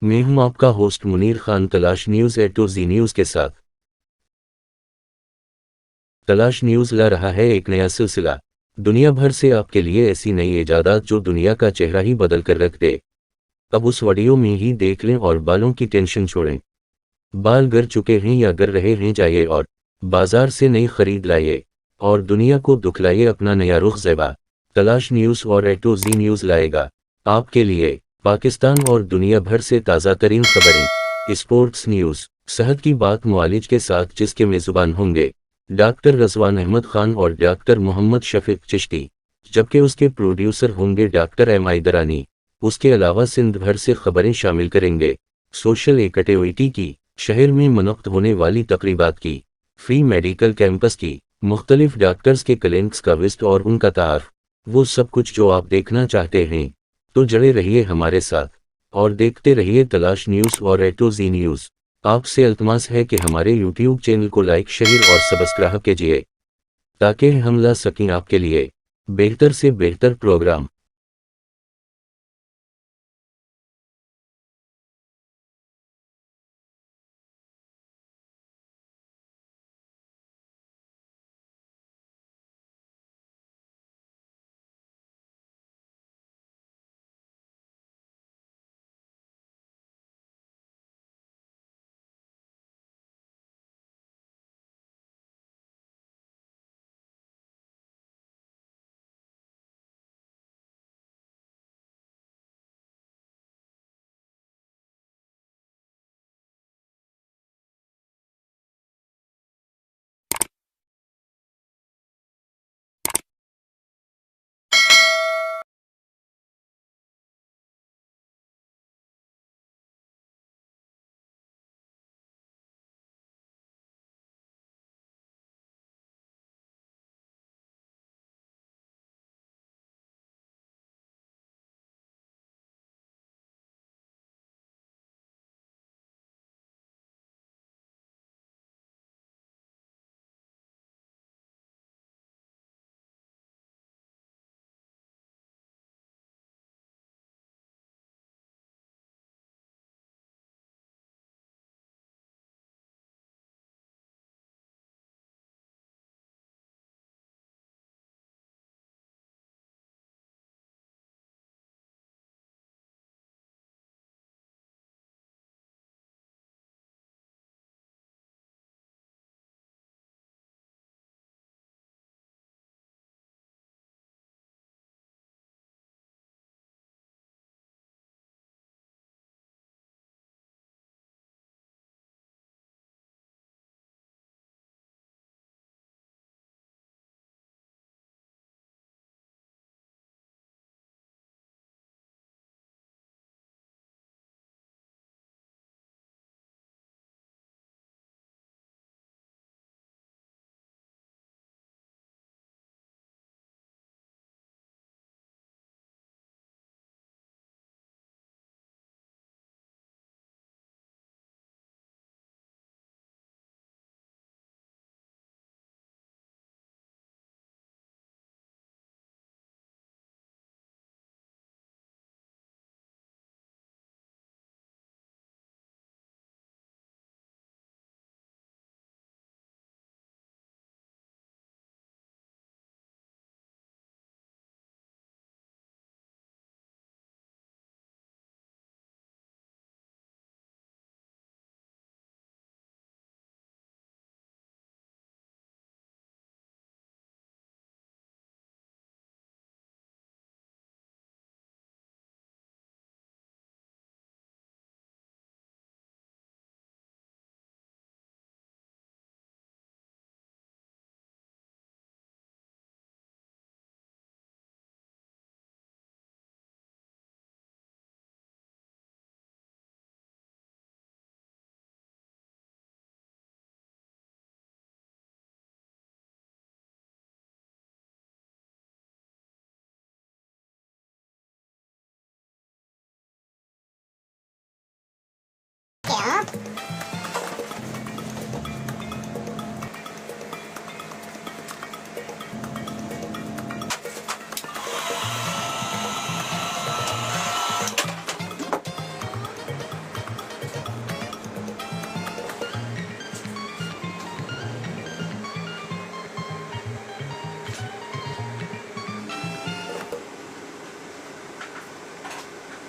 मैं हूं आपका होस्ट मुनीर खान तलाश news A to Z news के साथ। तलाश न्यूज़ ला रहा है एक नया सिलसिला, दुनिया भर से आपके लिए ऐसी नई इजादात जो दुनिया का चेहरा ही बदल कर रख दे। अब उस वीडियो में ही देख लें और बालों की टेंशन छोड़ें। बाल गिर चुके हैं या गिर रहे हैं, जाइए और बाजार से नई खरीद लाइए और दुनिया को दिखलाइए अपना नया रुख ज़ेबा। तलाश न्यूज़ और ए टू जी न्यूज़ लाएगा आपके लिए पाकिस्तान और दुनिया भर से ताज़ा तरीन खबरें। स्पोर्ट्स न्यूज़, सेहत की बात मुआलिज के साथ, जिसके मेज़बान होंगे डॉक्टर रज़वान अहमद खान और डॉक्टर मोहम्मद शफीक चिश्ती, जबकि उसके प्रोड्यूसर होंगे डॉक्टर एम आई दरानी। उसके अलावा सिंध भर से खबरें शामिल करेंगे सोशल एक्टिविटी की, शहर में मुनक़्क़द होने वाली तकरीबात की, फ्री मेडिकल कैंपस की, मुख्तलिफ डॉक्टर्स के क्लिनिक्स का विज़िट और उनका तारुफ, वो सब कुछ जो आप देखना चाहते हैं। तो जुड़े रहिए हमारे साथ और देखते रहिए तलाश न्यूज़ और ए टू जी न्यूज़। आपसे इल्तमास है कि हमारे यूट्यूब चैनल को लाइक, शेयर और सब्सक्राइब कीजिए ताकि हम ला सकें आपके लिए बेहतर से बेहतर प्रोग्राम।